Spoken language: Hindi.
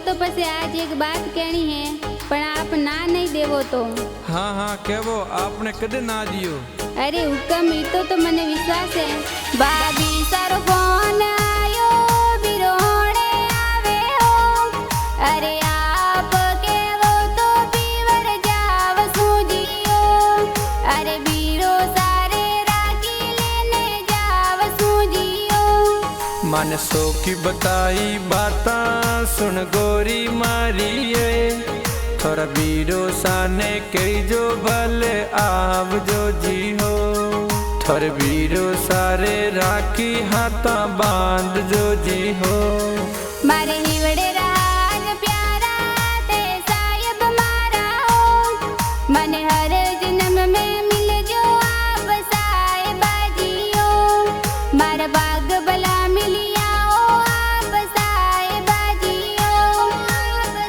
तो पसे आज एक बात कहनी है, पण आप ना नहीं देवो तो। हाँ हाँ कहवो, आपने कदे ना दियो। अरे हुकम ई तो मने विश्वास है। भाभी सारो फोन आयो बिरोणे आवे हो। अरे आप केवो तो पीवर जाव सूजियो। अरे बीरो सारे राखी लेने जाव सूजियो। माने सो की बताई बाता सुन गोरी मारी है। थोड़ा बीरो साने कही जो भले आव जो जी हो। थोड़े बीरो सारे राखी हाथा बांध जो जी हो।